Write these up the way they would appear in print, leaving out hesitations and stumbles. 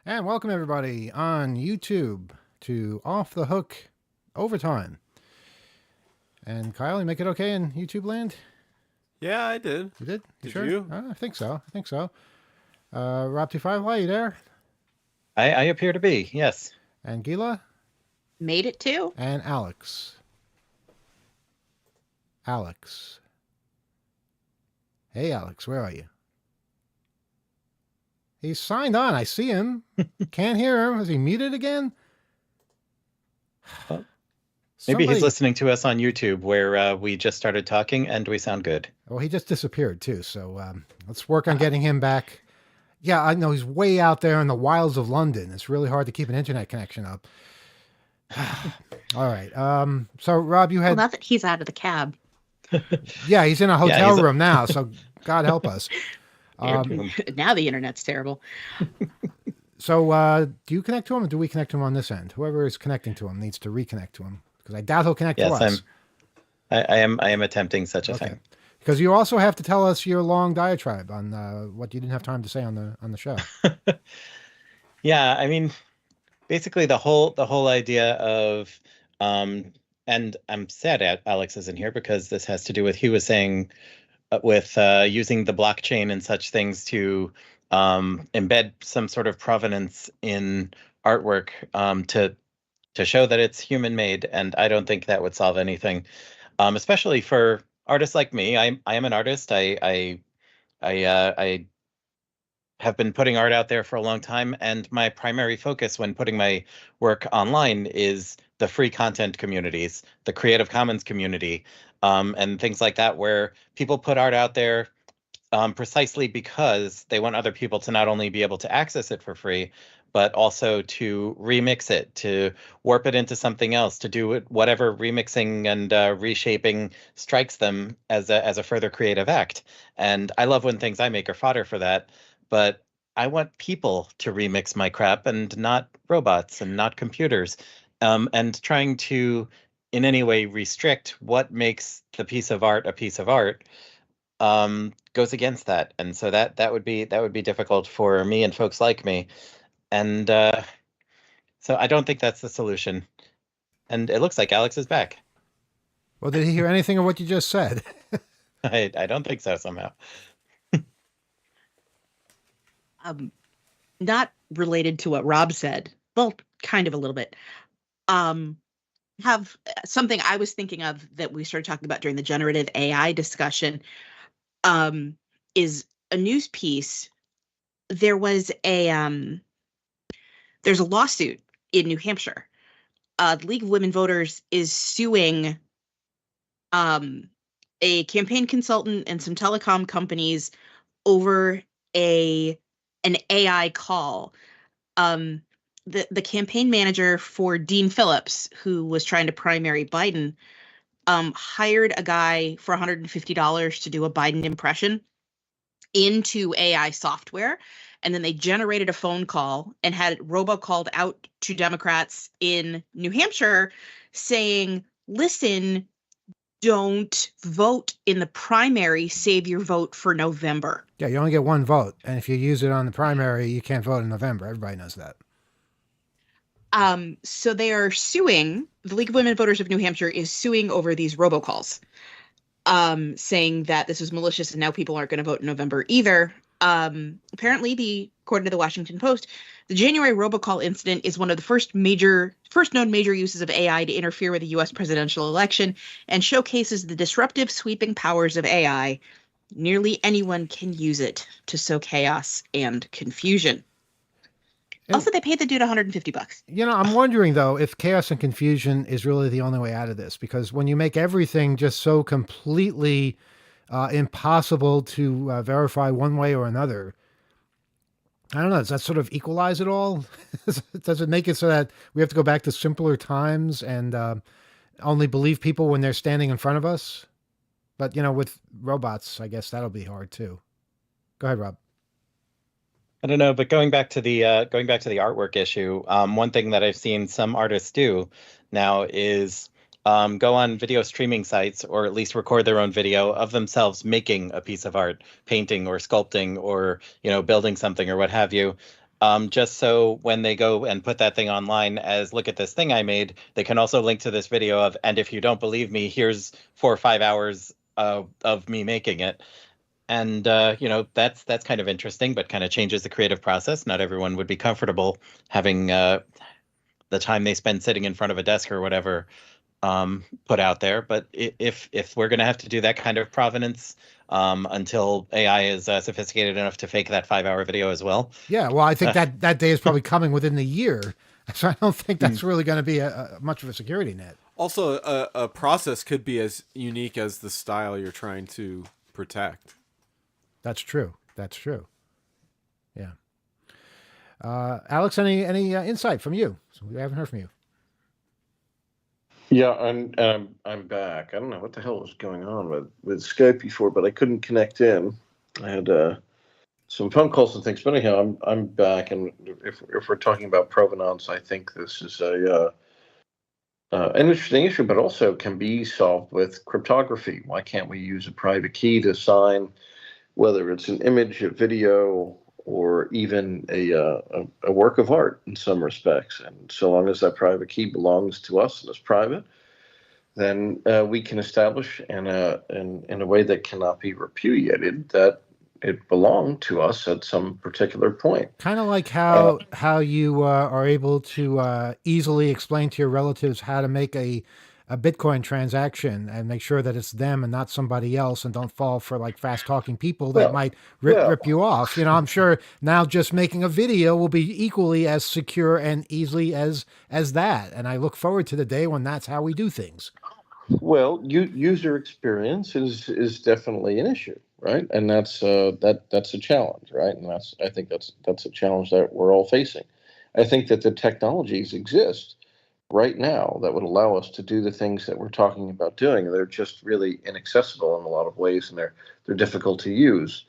And welcome everybody on YouTube to Off the Hook Overtime. And Kyle, you make it okay in YouTube land? Yeah, I did. You did? Did sure? you? I think so. Rob T5, are you there? I appear to be, yes. And Gila? Made it too. And Alex. Alex. Hey, Alex, where are you? He's signed on. I see him. Can't hear him. Is he muted again? Well, maybe he's listening to us on YouTube where we just started talking and we sound good. Well, he just disappeared too. So let's work on getting him back. Yeah, I know he's way out there in the wilds of London. It's really hard to keep an internet connection up. All right. So Rob, you had... Well, not that he's out of the cab. Yeah, he's in a hotel room now. So God help us. Now the internet's terrible. So do you connect to him or do we connect to him on this end? Whoever is connecting to him needs to reconnect to him because I doubt he'll connect to us. I am attempting such a thing. Because you also have to tell us your long diatribe on what you didn't have time to say on the show. Yeah, I mean, basically the whole idea of and I'm sad Alex isn't here because this has to do with he was saying with using the blockchain and such things to embed some sort of provenance in artwork to show that it's human made, and I don't think that would solve anything, especially for artists like me. I am an artist. I have been putting art out there for a long time, and my primary focus when putting my work online is the free content communities, the Creative Commons community, and things like that, where people put art out there precisely because they want other people to not only be able to access it for free, but also to remix it, to warp it into something else, to do it, whatever remixing and reshaping strikes them as a further creative act. And I love when things I make are fodder for that, but I want people to remix my crap and not robots and not computers. And trying to in any way restrict what makes the piece of art a piece of art goes against that. And so that would be difficult for me and folks like me. And so I don't think that's the solution. And it looks like Alex is back. Well, did he hear anything of what you just said? I don't think so somehow. Not related to what Rob said. Well, kind of a little bit. Have something I was thinking of that we started talking about during the generative AI discussion is a news piece. There's a lawsuit in New Hampshire. The League of Women Voters is suing a campaign consultant and some telecom companies over an AI call. The campaign manager for Dean Phillips, who was trying to primary Biden, hired a guy for $150 to do a Biden impression into AI software. And then they generated a phone call and had it robocalled out to Democrats in New Hampshire saying, listen, don't vote in the primary, save your vote for November. Yeah, you only get one vote. And if you use it on the primary, you can't vote in November. Everybody knows that. So they are suing, the League of Women Voters of New Hampshire is suing over these robocalls, saying that this was malicious and now people aren't going to vote in November either. Apparently, according to the Washington Post, the January robocall incident is one of the first known major uses of AI to interfere with the U.S. presidential election and showcases the disruptive, sweeping powers of AI. Nearly anyone can use it to sow chaos and confusion. Also, they paid the dude $150. You know, I'm wondering, though, if chaos and confusion is really the only way out of this, because when you make everything just so completely impossible to verify one way or another, I don't know, does that sort of equalize it all? Does it make it so that we have to go back to simpler times and only believe people when they're standing in front of us? But, you know, with robots, I guess that'll be hard, too. Go ahead, Rob. I don't know, but going back to the artwork issue, one thing that I've seen some artists do now is go on video streaming sites, or at least record their own video of themselves making a piece of art, painting or sculpting or, building something or what have you, just so when they go and put that thing online as look at this thing I made, they can also link to this video of, and if you don't believe me, here's 4 or 5 hours of me making it. And that's kind of interesting, but kind of changes the creative process. Not everyone would be comfortable having the time they spend sitting in front of a desk or whatever put out there. But if we're going to have to do that kind of provenance until AI is sophisticated enough to fake that 5-hour video as well. Yeah, well, I think that day is probably coming within the year. So I don't think that's really going to be much of a security net. Also, a process could be as unique as the style you're trying to protect. That's true. That's true. Yeah. Alex, any insight from you? So we haven't heard from you. Yeah, I'm back. I don't know what the hell was going on with Skype before, but I couldn't connect in. I had some phone calls and things, but anyhow, I'm back. And if we're talking about provenance, I think this is an interesting issue, but also can be solved with cryptography. Why can't we use a private key to sign, whether it's an image, a video, or even a work of art in some respects? And so long as that private key belongs to us and is private, then we can establish in a way that cannot be repudiated that it belonged to us at some particular point. Kind of like how you are able to easily explain to your relatives how to make a Bitcoin transaction and make sure that it's them and not somebody else, and don't fall for like fast talking people that might rip you off. I'm sure now just making a video will be equally as secure and easily as that. And I look forward to the day when that's how we do things. Well, user experience is definitely an issue, right? And that's a challenge, right? And I think that's a challenge that we're all facing. I think that the technologies exist right now that would allow us to do the things that we're talking about doing. They're just really inaccessible in a lot of ways, and they're difficult to use.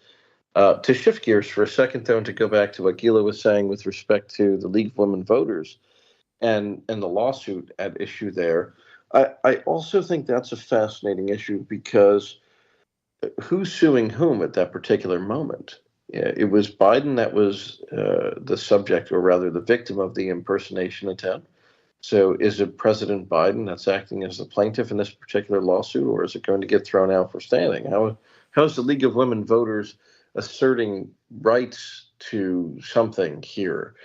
To shift gears for a second, though, and to go back to what Gila was saying with respect to the League of Women Voters and the lawsuit at issue there, I also think that's a fascinating issue, because who's suing whom at that particular moment? It was Biden that was the subject, or rather the victim of the impersonation attempt. So is it President Biden that's acting as the plaintiff in this particular lawsuit, or is it going to get thrown out for standing? How is the League of Women Voters asserting rights to something here?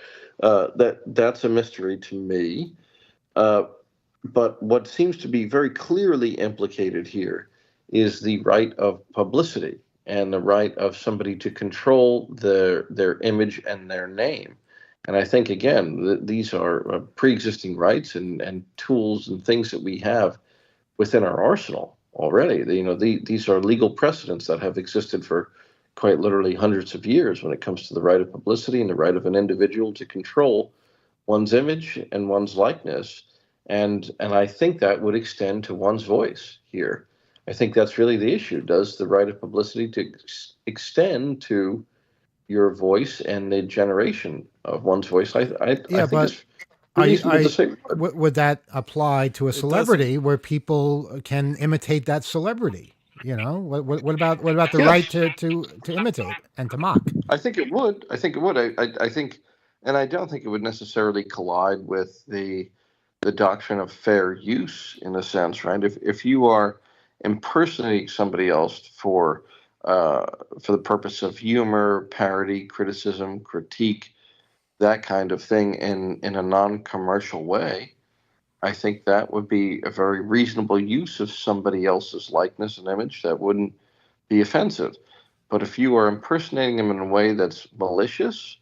That's a mystery to me. But what seems to be very clearly implicated here is the right of publicity and the right of somebody to control their image and their name. And I think, again, these are pre-existing rights and tools and things that we have within our arsenal already. These are legal precedents that have existed for quite literally hundreds of years when it comes to the right of publicity and the right of an individual to control one's image and one's likeness. And I think that would extend to one's voice here. I think that's really the issue. Does the right of publicity to extend to your voice and the generation of one's voice? I think it's reasonable to say. Would that apply to a celebrity where people can imitate that celebrity? What about the right to imitate and to mock? I think it would. I think, and I don't think it would necessarily collide with the doctrine of fair use, in a sense, right? If you are impersonating somebody else for the purpose of humor, parody, criticism, critique, that kind of thing in a non-commercial way, I think that would be a very reasonable use of somebody else's likeness and image that wouldn't be offensive. But if you are impersonating them in a way that's malicious,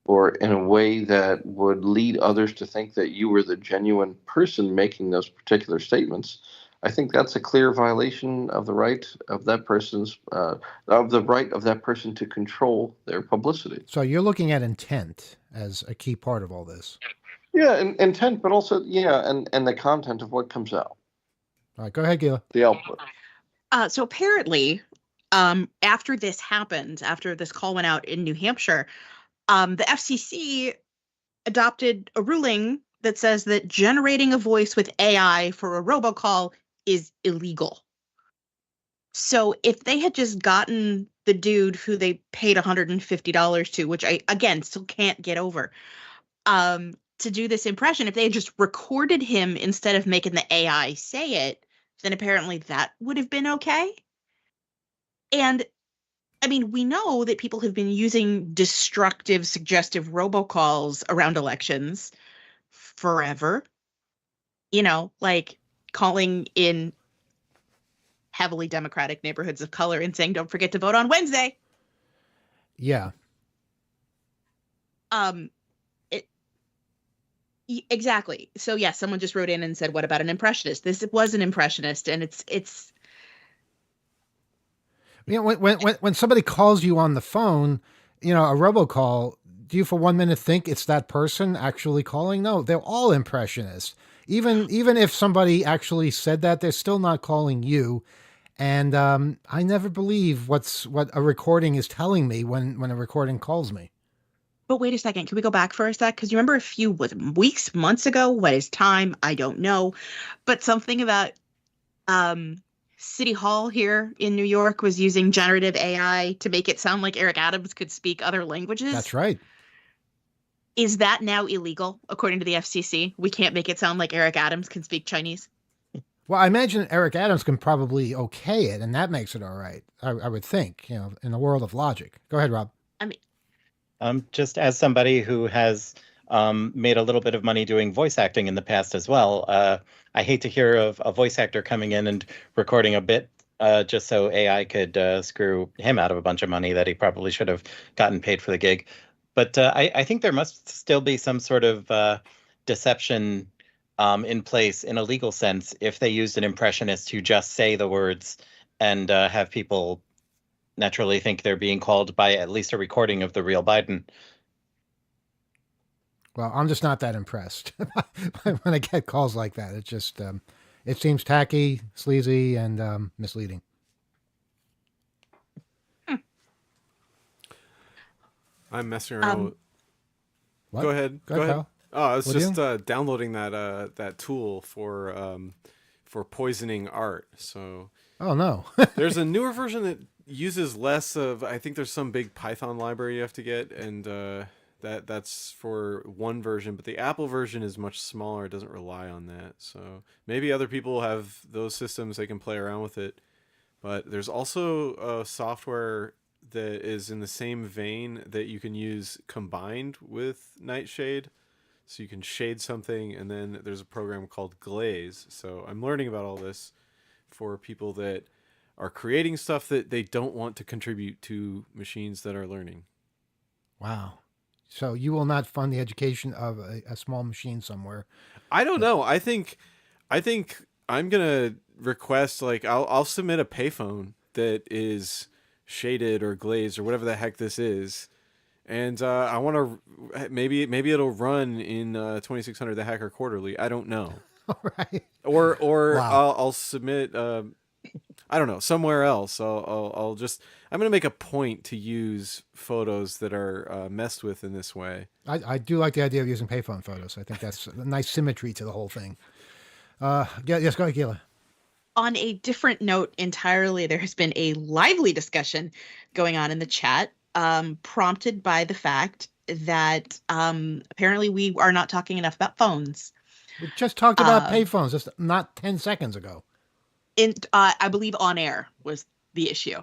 or in a way that would lead others to think that you were the genuine person making those particular statements, I think that's a clear violation of the right of that person's person to control their publicity. So you're looking at intent as a key part of all this. Yeah, intent, but also and the content of what comes out. All right, go ahead, Gila. The output. So apparently, after this happened, after this call went out in New Hampshire, the FCC adopted a ruling that says that generating a voice with AI for a robocall is illegal. So if they had just gotten the dude who they paid $150 to, which I again still can't get over, to do this impression, if they had just recorded him instead of making the AI say it, then apparently that would have been okay. And I mean, we know that people have been using destructive, suggestive robocalls around elections forever. You know, like calling in heavily Democratic neighborhoods of color and saying, "Don't forget to vote on Wednesday." Yeah. Exactly. So yeah, someone just wrote in and said, "What about an impressionist?" This was an impressionist, and it's. You know, when somebody calls you on the phone, you know, a robocall, do you for 1 minute think it's that person actually calling? No, they're all impressionists. Even if somebody actually said that, they're still not calling you. And I never believe what a recording is telling me when a recording calls me. But wait a second, can we go back for a sec? Because you remember a few weeks, months ago, what is time? I don't know. But something about City Hall here in New York was using generative AI to make it sound like Eric Adams could speak other languages. That's right. Is that now illegal, according to the FCC? We can't make it sound like Eric Adams can speak Chinese? Well, I imagine Eric Adams can probably okay it, and that makes it all right. I would think, you know, in the world of logic. Go ahead, Rob. I mean, Just as somebody who has made a little bit of money doing voice acting in the past as well, I hate to hear of a voice actor coming in and recording a bit just so AI could screw him out of a bunch of money that he probably should have gotten paid for the gig. But I think there must still be some sort of deception in place in a legal sense if they used an impressionist to just say the words and have people naturally think they're being called by at least a recording of the real Biden. Well, I'm just not that impressed when I get calls like that. It just it seems tacky, sleazy, and misleading. I'm messing around. What? Go ahead. Go ahead, Kyle. Oh, I was What are you just downloading that tool for poisoning art. So Oh no. there's a newer version that uses less of. I think there's some big Python library you have to get, and that's for one version. But the Apple version is much smaller. It doesn't rely on that. So maybe other people have those systems. They can play around with it. But there's also software that is in the same vein that you can use combined with Nightshade. So you can shade something, and then there's a program called Glaze. So I'm learning about all this for people that are creating stuff that they don't want to contribute to machines that are learning. Wow. So you will not fund the education of a small machine somewhere. I don't know. I think I'm gonna request, like, I'll submit a payphone that is shaded or glazed or whatever the heck this is, and I want to maybe it'll run in 2600 the Hacker Quarterly. I don't know. All right. Or Wow. I'll submit I don't know, somewhere else. I'm gonna make a point to use photos that are messed with in this way. I do like the idea of using payphone photos. I think that's a nice symmetry to the whole thing. Yes, go ahead, Gila. on a different note entirely, there has been a lively discussion going on in the chat, prompted by the fact that apparently we are not talking enough about phones. We just talked about payphones just not 10 seconds ago. I believe on air was the issue.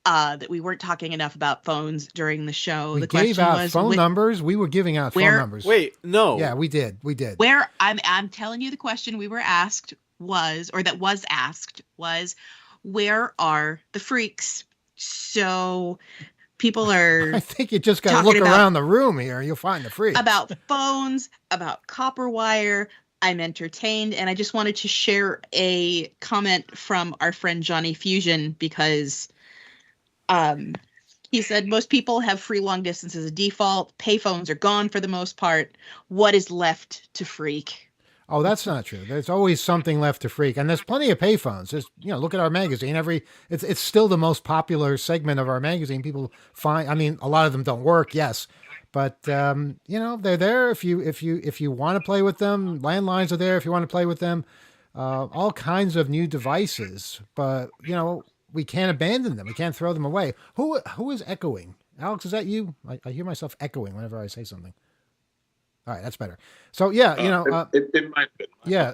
That we weren't talking enough about phones during the show. We the gave question out was phone numbers. We were giving out phone where- numbers. Wait, no. Yeah, we did. We did. where I'm telling you the question we were asked was, or that was asked was, where are the freaks? So people are I think you just got to talking look about- around the room here. You'll find the freaks. about phones, about copper wire. I'm entertained, and I just wanted to share a comment from our friend Johnny Fusion because he said most people have free long distance as a default. Payphones are gone for the most part. What is left to freak? Oh, that's not true. There's always something left to freak, and there's plenty of payphones. Just look at our magazine. It's still the most popular segment of our magazine. People find. I mean, a lot of them don't work, yes, but they're there if you want to play with them. Landlines are there if you want to play with them. All kinds of new devices, but we can't abandon them. We can't throw them away. Who is echoing? Alex, is that you? I hear myself echoing whenever I say something. All right, that's better. So yeah, it might be. Yeah,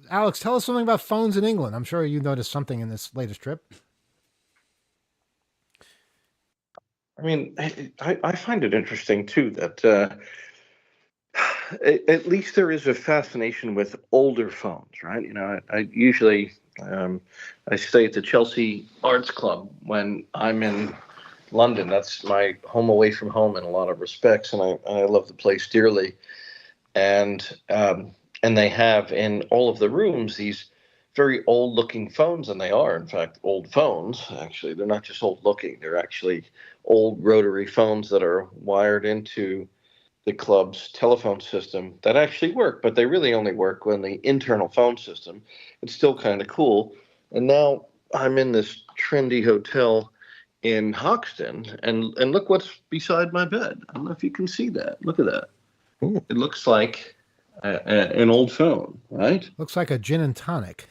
Alex, tell us something about phones in England. I'm sure you noticed something in this latest trip. I mean, I find it interesting too that at least there is a fascination with older phones, right? I usually I stay at the Chelsea Arts Club when I'm in London. That's my home away from home in a lot of respects, and I love the place dearly. And they have in all of the rooms these very old looking phones, and they are in fact old phones. Actually, they're not just old looking; they're actually old rotary phones that are wired into the club's telephone system that actually work, but they really only work when the internal phone system. It's still kind of cool. And now I'm in this trendy hotel in Hoxton, and look what's beside my bed. I don't know if you can see that. Look at that. Ooh. It looks like an old phone, right? Looks like a gin and tonic.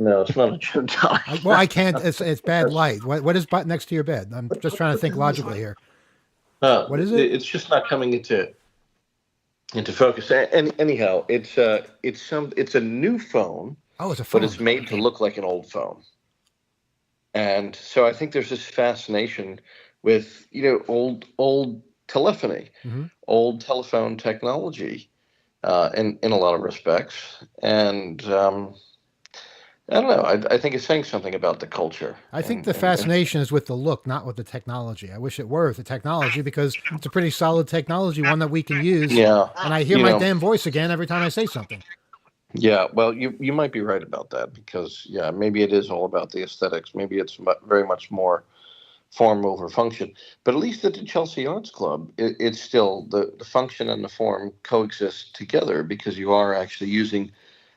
No, it's not a gin and tonic. Well, I can't. It's bad light. What is next to your bed? I'm just trying to think logically here. What is it? It's just not coming into focus. And anyhow, it's a new phone, Oh, it's a phone. but it's made to look like an old phone. And so I think there's this fascination with old telephony, old telephone technology, in a lot of respects. And I don't know. I think it's saying something about the culture. I think the fascination is with the look, not with the technology. I wish it were with the technology because it's a pretty solid technology, one that we can use. Yeah. And I hear my damn voice again every time I say something. Yeah, well, you might be right about that because, yeah, maybe it is all about the aesthetics. Maybe it's very much more form over function. But at least at the Chelsea Arts Club, it's still the function and the form coexist together because you are actually using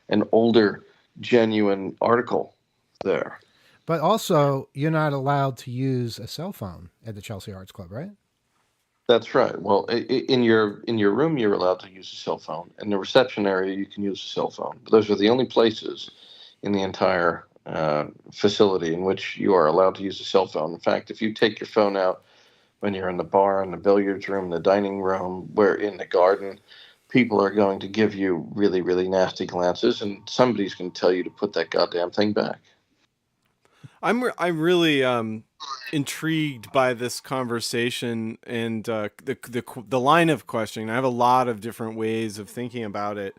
an older, genuine article there. But also, you're not allowed to use a cell phone at the Chelsea Arts Club, right? That's right. Well, in your room, you're allowed to use a cell phone. In the reception area, you can use a cell phone. But those are the only places in the entire facility in which you are allowed to use a cell phone. In fact, if you take your phone out when you're in the bar, in the billiards room, the dining room, where in the garden, people are going to give you really, really nasty glances, and somebody's going to tell you to put that goddamn thing back. I'm really intrigued by this conversation and the line of questioning. I have a lot of different ways of thinking about it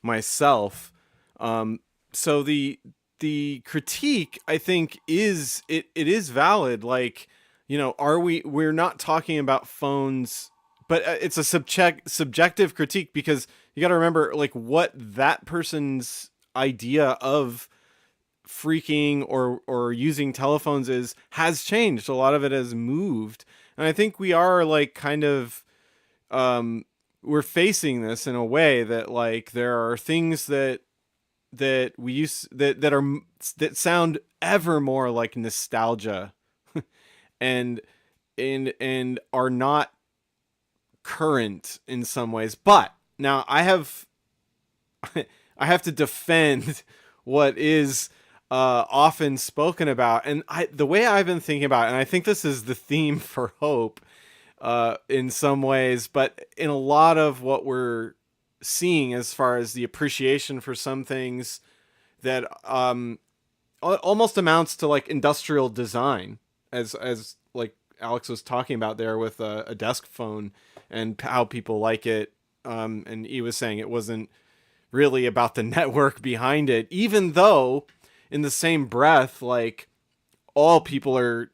myself. So the critique, I think, is it is valid. Like, we're not talking about phones, but it's a subjective critique because you got to remember like what that person's idea of freaking or using telephones has changed. A lot of it has moved, and I think we are like kind of we're facing this in a way that like there are things that we use that sound ever more like nostalgia and are not current in some ways. But now I have to defend what is often spoken about, and the way I've been thinking about it, and I think this is the theme for Hope in some ways, but in a lot of what we're seeing as far as the appreciation for some things that almost amounts to like industrial design, as like Alex was talking about there with a desk phone and how people like it, and he was saying it wasn't really about the network behind it, even though in the same breath, like all people's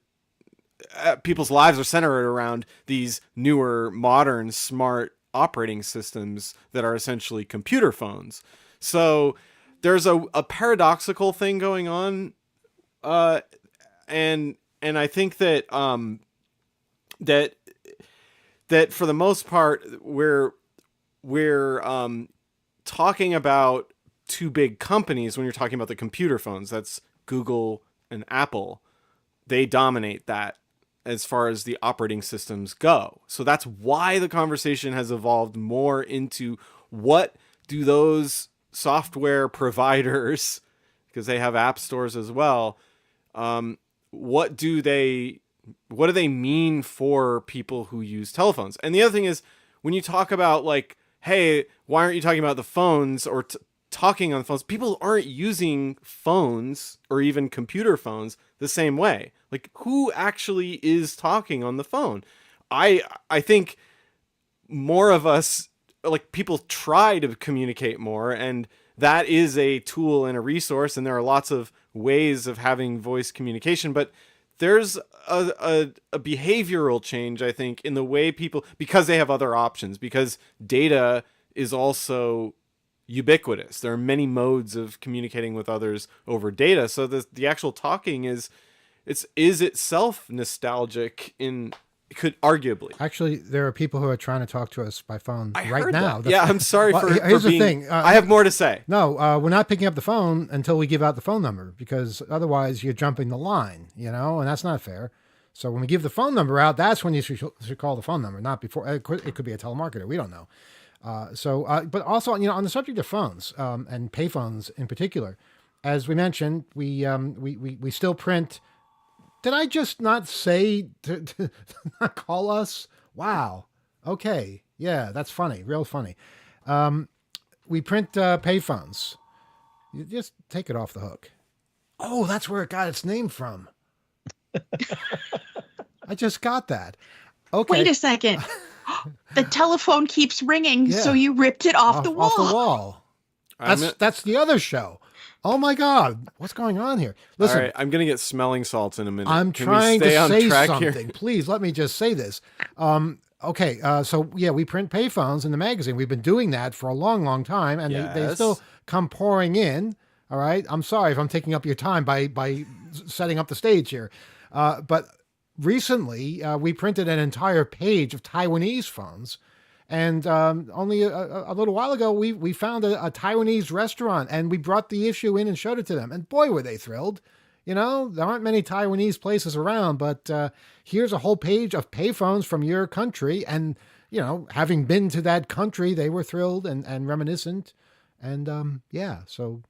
lives are centered around these newer, modern, smart operating systems that are essentially computer phones. So there's a paradoxical thing going on, and I think that that for the most part we're talking about two big companies. When you're talking about the computer phones, that's Google and Apple. They dominate that as far as the operating systems go. So that's why the conversation has evolved more into what do those software providers, because they have app stores as well, what do they mean for people who use telephones? And the other thing is, when you talk about like, hey, why aren't you talking about the phones or talking on phones? People aren't using phones or even computer phones the same way. Like, who actually is talking on the phone? I think more of us, like, people try to communicate more, and that is a tool and a resource, and there are lots of ways of having voice communication, but there's a behavioral change, I think, in the way people, because they have other options, because data is also ubiquitous. There are many modes of communicating with others over data. So the actual talking is itself nostalgic in, could arguably. Actually, there are people who are trying to talk to us by phone I right heard now. that. Yeah, I'm sorry Well, for here's being, the thing. I have more to say. No, we're not picking up the phone until we give out the phone number, because otherwise you're jumping the line, and that's not fair. So when we give the phone number out, that's when you should call the phone number, not before. It could be a telemarketer. We don't know. But also, on the subject of phones, and payphones in particular, as we mentioned, we still print. Did I just not say to not call us? Wow. Okay. Yeah, that's funny. Real funny. We print payphones. You just take it off the hook. Oh, that's where it got its name from. I just got that. Okay. Wait a second. The telephone keeps ringing, Yeah. so you ripped it off the wall. Off the wall. That's the other show. Oh my God, what's going on here? Listen, All right, I'm gonna get smelling salts in a minute. I'm Can we trying to stay on say track something. here? Please let me just say this. Okay, so yeah, we print payphones in the magazine. We've been doing that for a long, long time, and they Yes. still come pouring in. All right, I'm sorry if I'm taking up your time by setting up the stage here, but recently we printed an entire page of Taiwanese phones. And only a little while ago, we found a Taiwanese restaurant, and we brought the issue in and showed it to them. And boy, were they thrilled. There aren't many Taiwanese places around, but here's a whole page of payphones from your country. And, having been to that country, they were thrilled and reminiscent. And so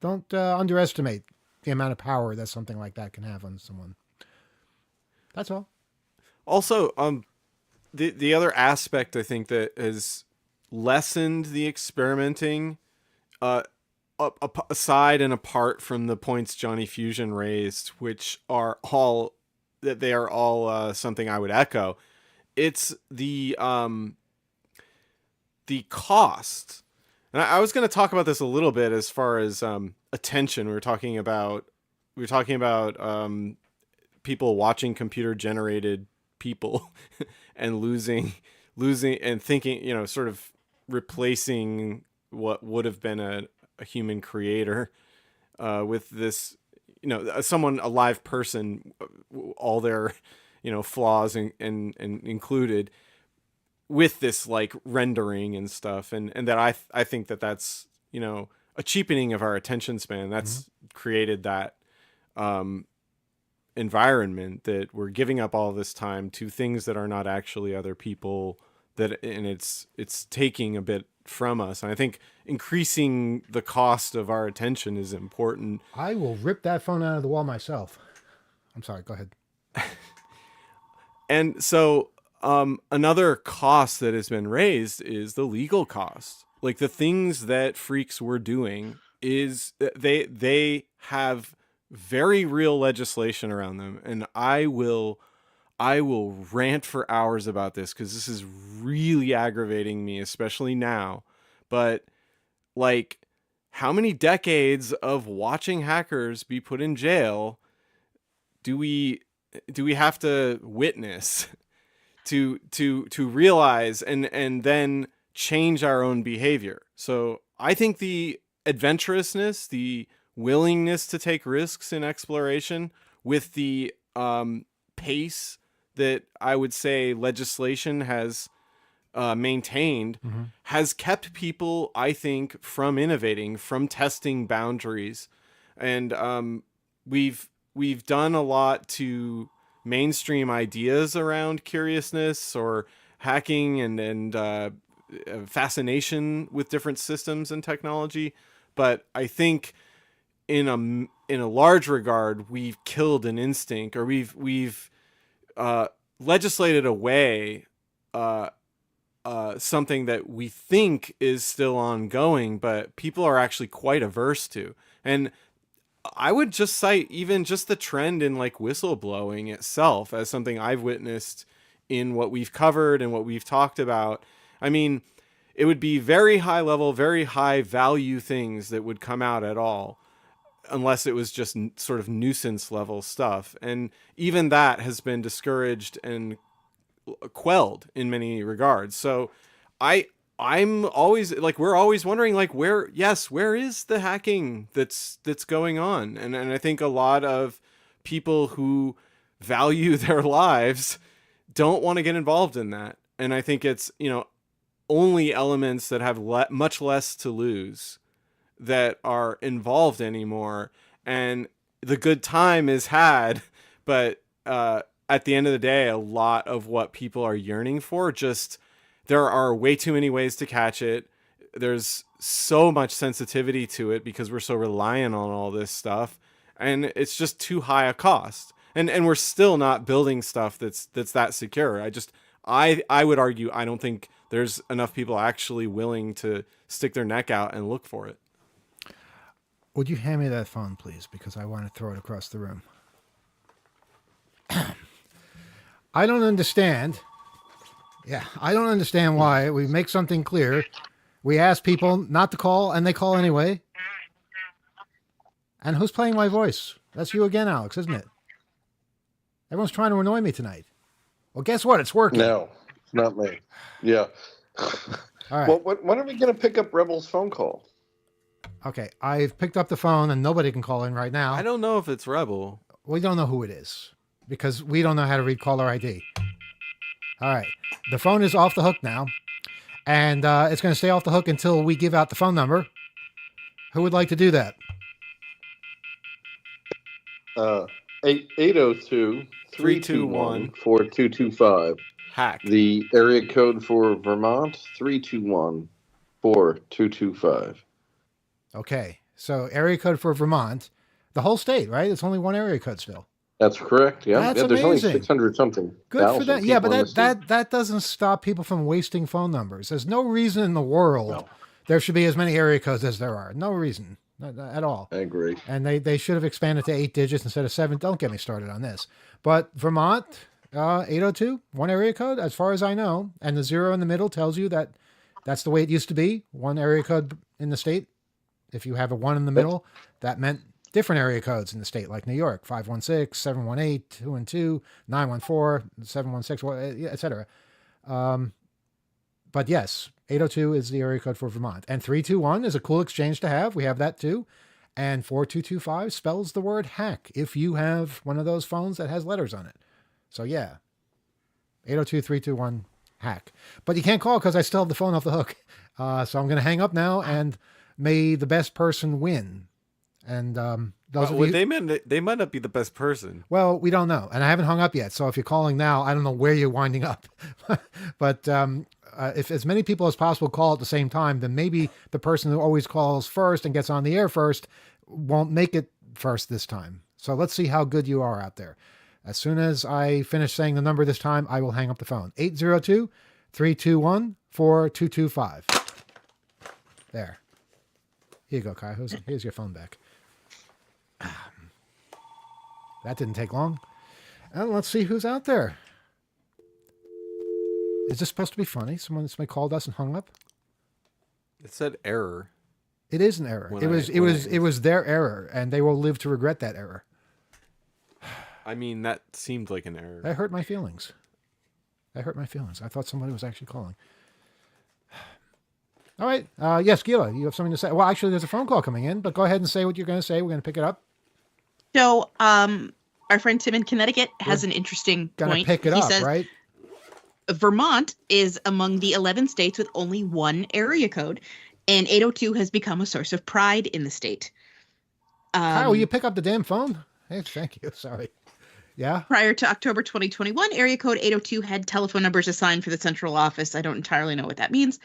don't underestimate the amount of power that something like that can have on someone. That's all. Also, the other aspect I think that has lessened the experimenting, aside and apart from the points Johnny Fusion raised, which are all something I would echo, it's the cost. And I was going to talk about this a little bit as far as attention. We were talking about people watching computer generated people and losing and thinking, sort of replacing what would have been a human creator with this, a live person, all their, flaws and included, with this like rendering and stuff. And that I think that's, a cheapening of our attention span. That's created that environment that we're giving up all this time to things that are not actually other people, and it's taking a bit from us. And I think increasing the cost of our attention is important. I will rip that phone out of the wall myself. I'm sorry, go ahead. And so another cost that has been raised is the legal cost. Like, the things that freaks were doing is they have very real legislation around them, and I will rant for hours about this because this is really aggravating me, especially now. But like, how many decades of watching hackers be put in jail do we have to witness to realize and then change our own behavior? So I think the adventurousness, the willingness to take risks in exploration, with the pace that I would say legislation has maintained, has kept people, I think, from innovating, from testing boundaries. And we've done a lot to mainstream ideas around curiousness or hacking and fascination with different systems and technology. But I think in in a large regard, we've killed an instinct, or we've legislated away something that we think is still ongoing, but people are actually quite averse to. And I would just cite even just the trend in like whistleblowing itself as something I've witnessed in what we've covered and what we've talked about. I mean, it would be very high level, very high value things that would come out at all, unless it was just sort of nuisance level stuff. And even that has been discouraged and quelled in many regards. So I'm always like, we're always wondering like, where is the hacking that's going on? And I think a lot of people who value their lives don't want to get involved in that. And I think it's, only elements that have much less to lose that are involved anymore. And the good time is had, but at the end of the day, a lot of what people are yearning for, just there are way too many ways to catch it. There's so much sensitivity to it because we're so reliant on all this stuff, and it's just too high a cost. And we're still not building stuff that's that secure. I would argue, I don't think there's enough people actually willing to stick their neck out and look for it. Would you hand me that phone, please? Because I want to throw it across the room. I don't understand. Yeah, I don't understand why we make something clear. We ask people not to call, and they call anyway. And who's playing my voice? That's you again, Alex, isn't it? Everyone's trying to annoy me tonight. Well, guess what? It's working. No, it's not me. Yeah. All right. Well, when are we going to pick up Rebel's phone call? Okay, I've picked up the phone, and nobody can call in right now. I don't know if it's Rebel. We don't know who it is because we don't know how to read caller ID. All right. The phone is off the hook now, and it's going to stay off the hook until we give out the phone number. Who would like to do that? 802-321-4225. Hack. The area code for Vermont, 321-4225. Okay. So area code for Vermont, the whole state, right? It's only one area code still. That's correct. Yeah. That's There's only amazing. 600 something. Good for that. Yeah, but people in the state. that doesn't stop people from wasting phone numbers. There's no reason in the world No. there should be as many area codes as there are. No reason not at all. I agree. And they should have expanded to 8 digits instead of 7. Don't get me started on this. But Vermont, 802, one area code, as far as I know. And the 0 in the middle tells you that that's the way it used to be. One area code in the state. If you have a 1 in the middle, that meant different area codes in the state, like New York, 516, 718, 212, 914, 716, etc. But yes, 802 is the area code for Vermont. And 321 is a cool exchange to have. We have that too. And 4225 spells the word hack if you have one of those phones that has letters on it. So yeah, 802-321 hack. But you can't call because I still have the phone off the hook. So I'm going to hang up now, and may the best person win. And those of you, they might not be the best person. well, we don't know, and I haven't hung up yet. So if you're calling now, I don't know where you're winding up. But if as many people as possible call at the same time, then maybe the person who always calls first and gets on the air first won't make it first this time. So let's see how good you are out there. As soon as I finish saying the number this time, I will hang up the phone. 802-321-4225. There. Here you go, Kai. Here's your phone back. That didn't take long. And let's see who's out there. Is this supposed to be funny? Somebody called us and hung up? It said error. It is an error. When It was their error, and they will live to regret that error. I mean, that seemed like an error. That hurt my feelings. I thought somebody was actually calling. All right. Yes, Gila, you have something to say. Well, actually, there's a phone call coming in, but go ahead and say what you're going to say. We're going to pick it up. So, our friend Tim in Connecticut has an interesting Going to point. pick it He up, says right? Vermont is among the 11 states with only one area code, and 802 has become a source of pride in the state. Kyle, will you pick up the damn phone? Hey, thank you. Sorry. Yeah. Prior to October 2021, area code 802 had telephone numbers assigned for the central office. I don't entirely know what that means,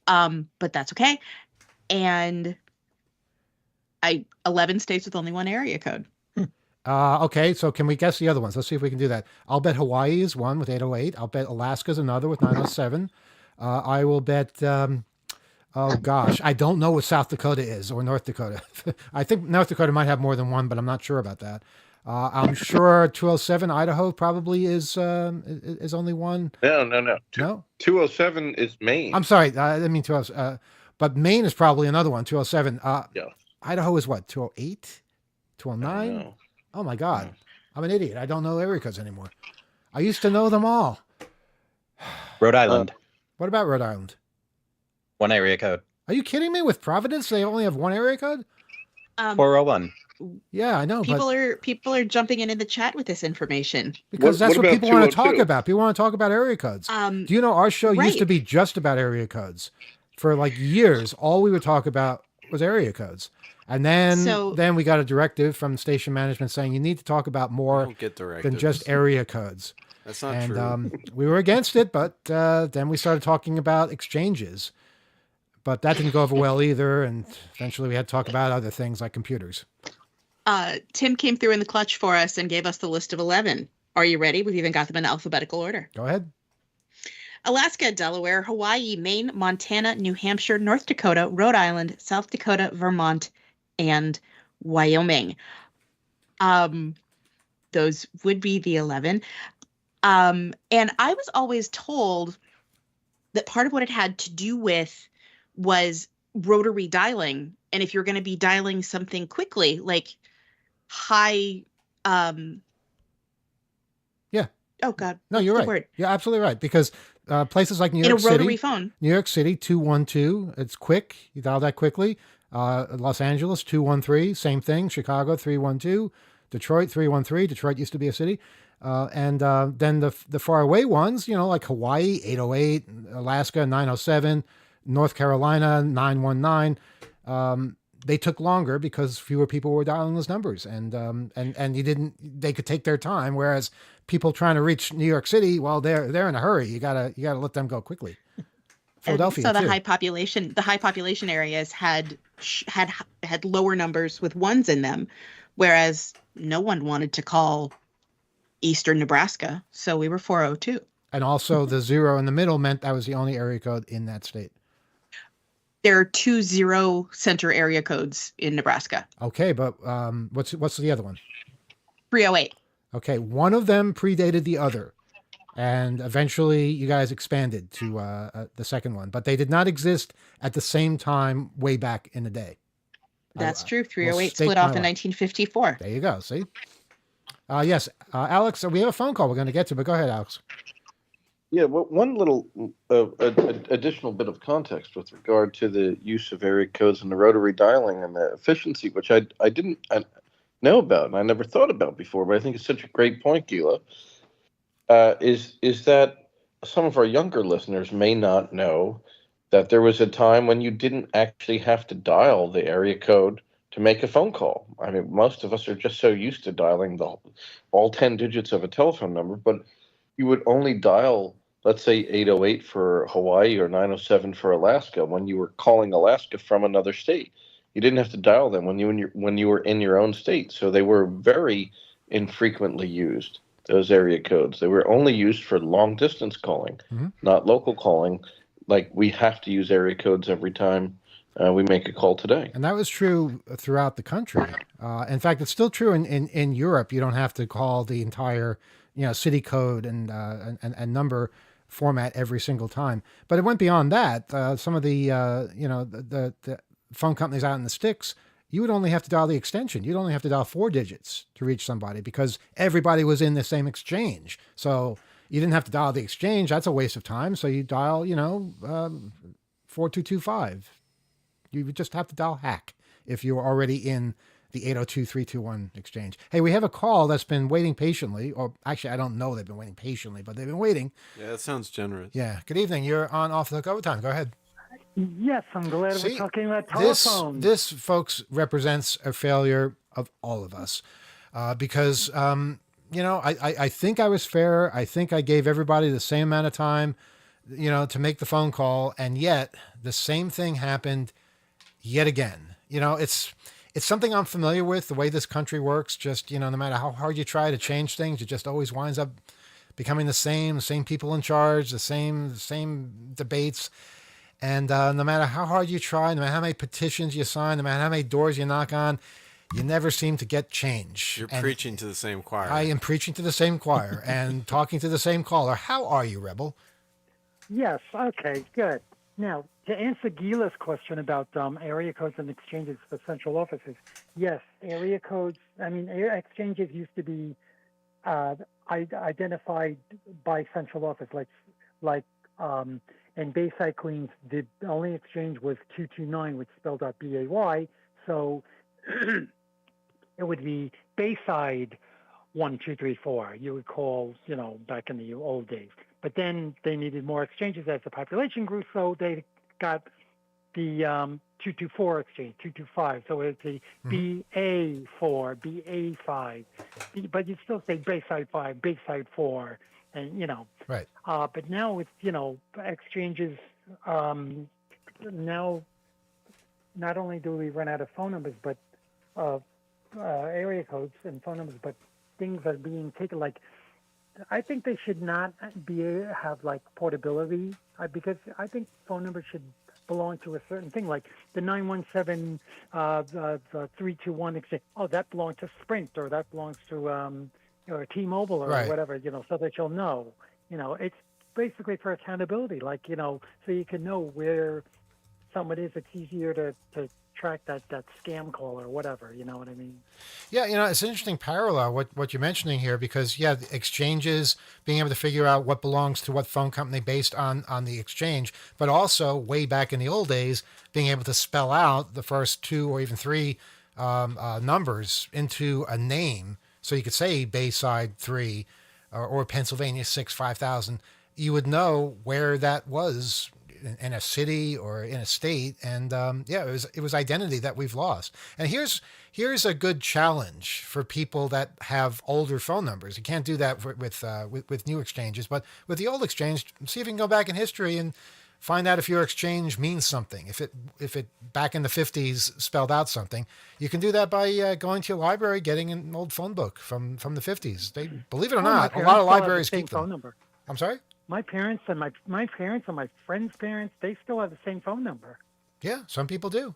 but that's okay. And 11 states with only one area code. Okay, so can we guess the other ones? Let's see if we can do that. I'll bet Hawaii is one with 808. I'll bet Alaska's another with 907. I will bet. Oh gosh, I don't know what South Dakota is or North Dakota. I think North Dakota might have more than one, but I'm not sure about that. I'm sure 207 Idaho probably is only one. No. No, 207 is Maine. I'm sorry. I didn't mean 207. But Maine is probably another one. 207. Yeah. Idaho is what? 208, I 209. don't know. Oh my God, I'm an idiot. I don't know area codes anymore. I used to know them all. Rhode Island, What about Rhode Island? one area code. Are you kidding me? With Providence, they only have one area code. 401. Yeah, I know, but People are jumping in the chat with this information. because that's what what about people want to talk 202? about. People want to talk about area codes. Um, Do you know our show used to right. be just about area codes for like years? All we would talk about was area codes, and So- then we got a directive from station management saying you need to talk about I more don't get directives. than just area codes. That's not And true. we were against it, but then we started talking about exchanges. But that didn't go over well either, and eventually we had to talk about other things like computers. Tim came through in the clutch for us and gave us the list of 11. Are you ready? We've even got them in alphabetical order. Go ahead. Alaska, Delaware, Hawaii, Maine, Montana, New Hampshire, North Dakota, Rhode Island, South Dakota, Vermont, and Wyoming. Those would be the 11. And I was always told that part of what it had to do with was rotary dialing. And if you're going to be dialing something quickly, like high, Yeah. Oh God. No, what's you're the right. word? You're absolutely right. Because places like New In a York rotary City, phone. New York City 212, it's quick. You dial that quickly. Los Angeles 213, same thing. Chicago 312, Detroit 313. Detroit used to be a city. And then the far away ones, like Hawaii 808, Alaska 907, North Carolina 919. They took longer because fewer people were dialing those numbers, and they could take their time. Whereas people trying to reach New York City, well, they're in a hurry. You gotta let them go quickly. Philadelphia, And so too. the high population areas had lower numbers with ones in them, whereas no one wanted to call Eastern Nebraska, so we were 402. And also the 0 in the middle meant that was the only area code in that state. There are 2 0 center area codes in Nebraska. Okay, but what's the other one? 308. Okay, one of them predated the other, and eventually you guys expanded to the second one, but they did not exist at the same time way back in the day. That's I- true. will 308 stake split my off in life. 1954. There you go. See? Yes, Alex, we have a phone call we're going to get to, but go ahead, Alex. Yeah, well, one little additional bit of context with regard to the use of area codes and the rotary dialing and the efficiency, which I didn't know about and I never thought about before, but I think it's such a great point, Gila, is that some of our younger listeners may not know that there was a time when you didn't actually have to dial the area code to make a phone call. I mean, most of us are just so used to dialing all 10 digits of a telephone number, but you would only dial, let's say 808 for Hawaii or 907 for Alaska when you were calling Alaska from another state. You didn't have to dial them when you were in your own state. So they were very infrequently used, those area codes. They were only used for long distance calling, not local calling. Like we have to use area codes every time we make a call today. And that was true throughout the country. In fact, it's still true in Europe. You don't have to call the entire city code and number format every single time. But it went beyond that. Some of the the phone companies out in the sticks, you would only have to dial the extension. You'd only have to dial 4 digits to reach somebody because everybody was in the same exchange. So you didn't have to dial the exchange. That's a waste of time. So you dial 4225. You would just have to dial hack if you were already in the 802-321 exchange. Hey, we have a call that's been waiting patiently, or actually, I don't know they've been waiting patiently, but they've been waiting. Yeah, that sounds generous. Yeah. Good evening. You're on Off the Hook Overtime. Go ahead. Yes, I'm glad See, we're talking about This, telephones. this, folks, represents a failure of all of us because, I think I was fair. I think I gave everybody the same amount of time, to make the phone call, and yet the same thing happened yet again. it's something I'm familiar with. The way this country works, just no matter how hard you try to change things, it just always winds up becoming the same people in charge, the same debates. And no matter how hard you try, no matter how many petitions you sign, no matter how many doors you knock on, you never seem to get change. You're And preaching to the same choir. I am preaching to the same choir and talking to the same caller. How are you, Rebel? Yes. Okay. Good. Now, to answer Gila's question about area codes and exchanges for central offices, yes, area codes. I mean, exchanges used to be identified by central office, like in Bayside, Queens, the only exchange was 229, which spelled out BAY. So it would be Bayside 1234. You would call, back in the old days. But then they needed more exchanges as the population grew, so they got the 224 exchange, 225. So it's a BA4, BA5, but you still say Bayside 5, Bayside 4, and Right. But now it's exchanges. Now, not only do we run out of phone numbers, but area codes and phone numbers, but things are being taken. Like, I think they should not have like portability because I think phone numbers should belong to a certain thing, like the 917, the 321 exchange. Oh, that belongs to Sprint, or that belongs to or T-Mobile, or Right. whatever. So that you'll know. It's basically for accountability, like so you can know where someone is. It's easier to track that scam call or whatever. You know what I mean? Yeah, it's an interesting parallel what you're mentioning here because the exchanges being able to figure out what belongs to what phone company based on the exchange, but also way back in the old days being able to spell out the first two or even three numbers into a name, so you could say Bayside 3 or Pennsylvania 6 5000. You would know where that was in a city or in a state, and it was identity that we've lost. And here's a good challenge for people that have older phone numbers. You can't do that with new exchanges, but with the old exchange, see if you can go back in history and find out if your exchange means something. If it back in the 50s spelled out something, you can do that by going to your library, getting an old phone book from the 50s. They, believe it or not, a lot of libraries keep them. Phone number. I'm sorry? My parents and my parents and my friends' parents, they still have the same phone number. Yeah, some people do.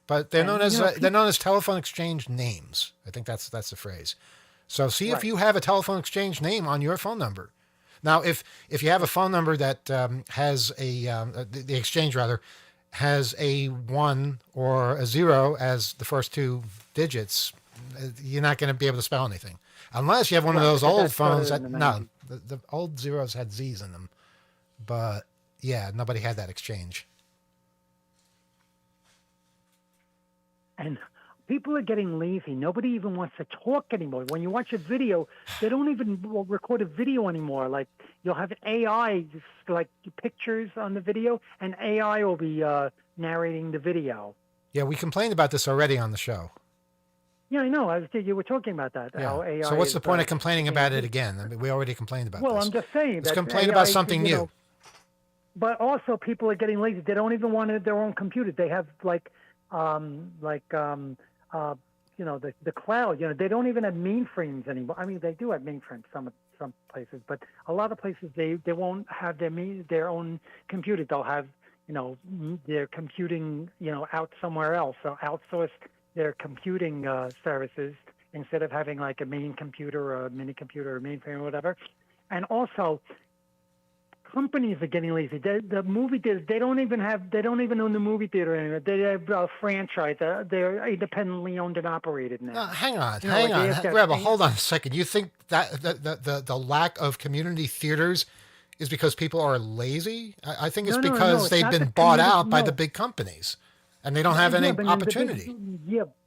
But they're And, known as telephone exchange names. I think that's the phrase. So see if Right. you have a telephone exchange name on your phone number. Now, if you have a phone number that has the exchange rather has a 1 or a 0 as the first two digits, you're not going to be able to spell anything. Unless you have one of Right, those because old that started phones that, in the no, 90s. the old zeros had Z's in them. But yeah, nobody had that exchange. And people are getting lazy. Nobody even wants to talk anymore. When you watch a video, they don't even record a video anymore. Like, you'll have AI, just like pictures on the video, and AI will be narrating the video. Yeah, we complained about this already on the show. Yeah, I know. You were talking about that. How Yeah. AI So what's is, the point of complaining about it yeah. again? I mean, we already complained about Well, this. I'm just saying. Let's that complain AI, about something new. But also, people are getting lazy. They don't even want their own computer. They have the cloud. They don't even have mainframes anymore. I mean, they do have mainframes some places, but a lot of places they won't have their own computer. They'll have their computing out somewhere else. So outsource their computing services instead of having like a main computer or a mini computer or mainframe or whatever. And also, companies are getting lazy. The movie theaters, they don't even own the movie theater anymore. They have a franchise. They're independently owned and operated now. No, hang on. they have that Rebel, thing- hold on a second. You think that the lack of community theaters is because people are lazy? I think it's No, because it's they've not been the bought community- out by no. the big companies, and they don't have any Yeah, but then opportunity.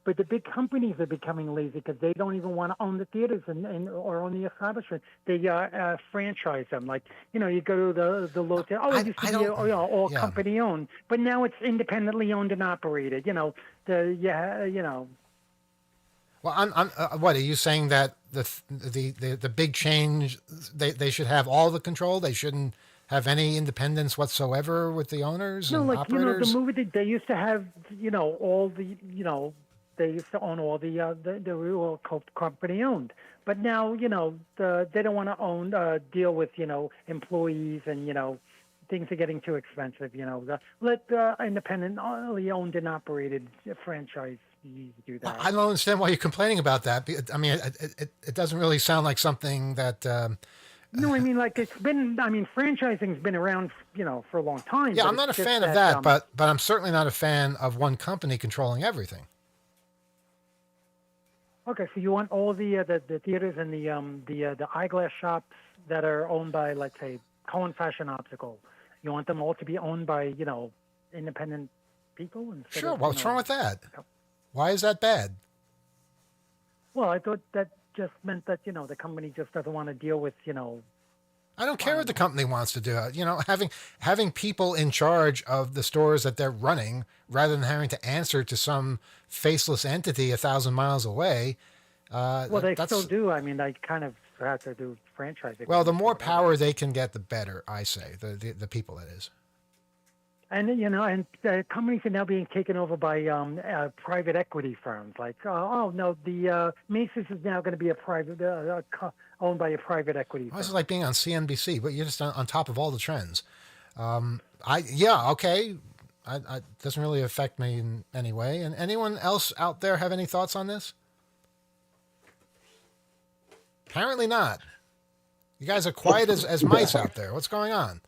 But the big companies are becoming lazy because they don't even want to own the theaters or own the establishment. They franchise them. Like, you go to the local. Oh, it used to be all yeah. company owned, but now it's independently owned and operated. Well, what are you saying, that the big change, they should have all the control? They shouldn't have any independence whatsoever with the owners No, and like operators? the movie they used to have, all the, they used to own all the real company owned. But now, they don't want to deal with, employees and, things are getting too expensive. Let independently owned and operated franchise do that. I don't understand why you're complaining about that. I mean, it doesn't really sound like something that. No, I mean, like franchising's been around, for a long time. Yeah, but I'm not a it's just fan of that, but I'm certainly not a fan of one company controlling everything. Okay, so you want all the theaters and the eyeglass shops that are owned by, let's say, Cohen Fashion Optical. You want them all to be owned by, independent people? Sure. What's wrong with that? Why is that bad? Well, I thought that just meant that, the company just doesn't want to deal with, I don't care what the company wants to do. Having people in charge of the stores that they're running, rather than having to answer to some faceless entity 1,000 miles away. Well, they still do. I mean, they kind of have to do franchising. Well, the more power they can get, the better. I say the people, that is. And and companies are now being taken over by private equity firms. Like, the Macy's is now going to be a private owned by a private equity firm. This is like being on CNBC, but you're just on top of all the trends. Okay. It doesn't really affect me in any way. And anyone else out there have any thoughts on this? Apparently not. You guys are quiet as mice out there. What's going on?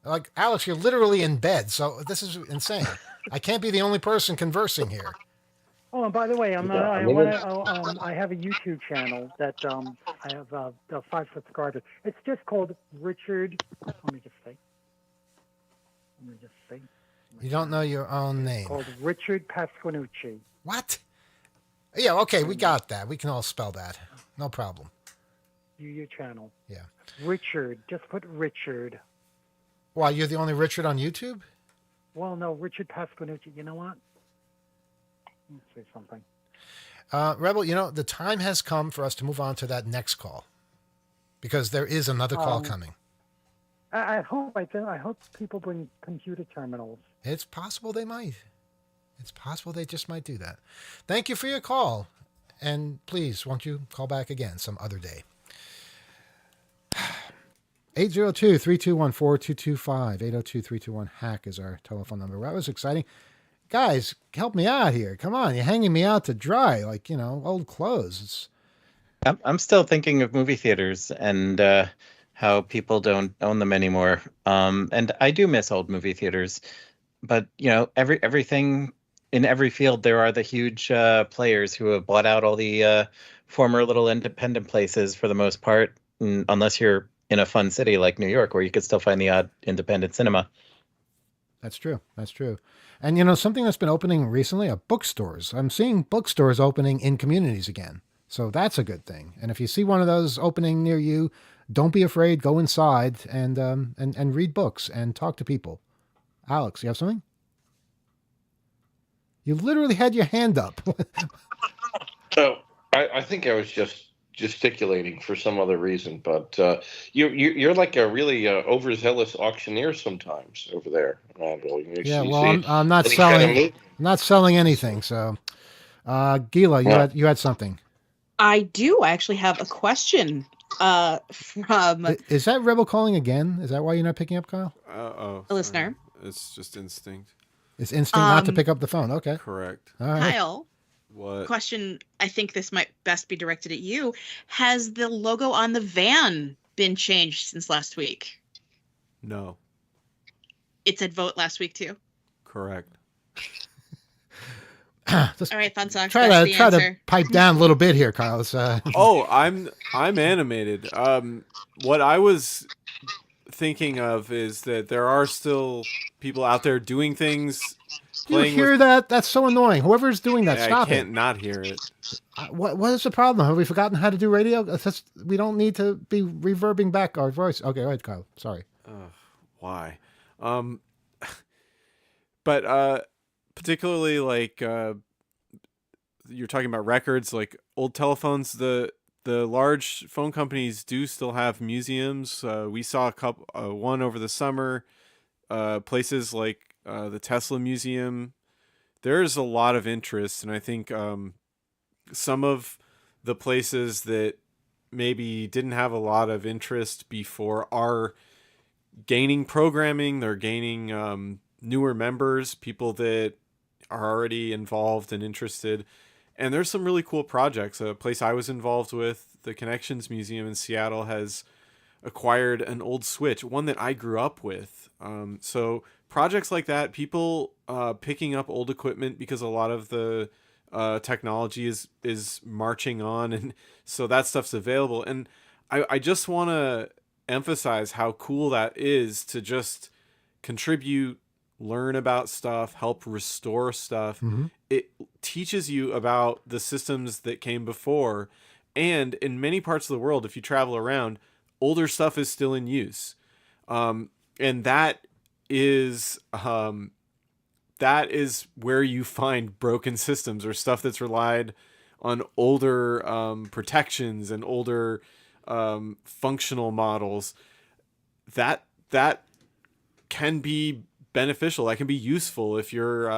Like, Alex, you're literally in bed, so this is insane. I can't be the only person conversing here. Oh, and by the way, I have a YouTube channel that I have 5 subscribers. It's just called Richard. Let me just say. You don't know your own name. It's called Richard Pasquinucci. What? Yeah, okay, we got that. We can all spell that. No problem. Your channel. Yeah. Richard. Just put Richard. Why, you're the only Richard on YouTube? Well, no, Richard Pasquinucci. You know what? Let's say something. Rebel, the time has come for us to move on to that next call, because there is another call coming. I hope people bring computer terminals. It's possible they might. It's possible they just might do that. Thank you for your call. And please, won't you call back again some other day? 802-321-4225. 802-321-HACK is our telephone number. That was exciting. Guys, help me out here. Come on. You're hanging me out to dry like, old clothes. I'm still thinking of movie theaters and how people don't own them anymore. And I do miss old movie theaters. But, everything in every field, there are the huge players who have bought out all the former little independent places for the most part, unless you're in a fun city like New York, where you could still find the odd independent cinema. That's true. And, something that's been opening recently are bookstores. I'm seeing bookstores opening in communities again. So that's a good thing. And if you see one of those opening near you, don't be afraid. Go inside and read books and talk to people. Alex, you have something? You literally had your hand up. Oh, I think I was just gesticulating for some other reason, but you're like a really overzealous auctioneer sometimes over there, Randall. I'm not selling. I'm not selling anything. So, Gila, you had something. I do actually have a question from. Is that Rebel calling again? Is that why you're not picking up, Kyle? A listener. It's just instinct. It's instinct not to pick up the phone. Okay. Correct. All right. Kyle. What? Question, I think this might best be directed at you. Has the logo on the van been changed since last week? No. It said vote last week too? Correct. All right, Fun Socks. Try to pipe down a little bit here, Kyle. Oh, I'm animated. What I was thinking of is that there are still people out there doing things. Do you hear that? That's so annoying. Whoever's doing that, stop it. I can't not hear it. What is the problem? Have we forgotten how to do radio? We don't need to be reverbing back our voice. Okay, go ahead, Kyle. Sorry. Why? But particularly like you're talking about records, like old telephones. The the large phone companies do still have museums. We saw a couple, one over the summer. Places like the Tesla Museum. There's a lot of interest, and I think some of the places that maybe didn't have a lot of interest before are gaining programming. They're gaining newer members, people that are already involved and interested. And there's some really cool projects. A place I was involved with, the Connections Museum in Seattle, has acquired an old Switch, one that I grew up with. So projects like that, people picking up old equipment because a lot of the technology is marching on, and so that stuff's available. And I just want to emphasize how cool that is to just contribute, learn about stuff, help restore stuff. It teaches you about the systems that came before, and in many parts of the world, if you travel around, older stuff is still in use, and that is where you find broken systems or stuff that's relied on older protections and older functional models. That can be beneficial. That can be useful if you're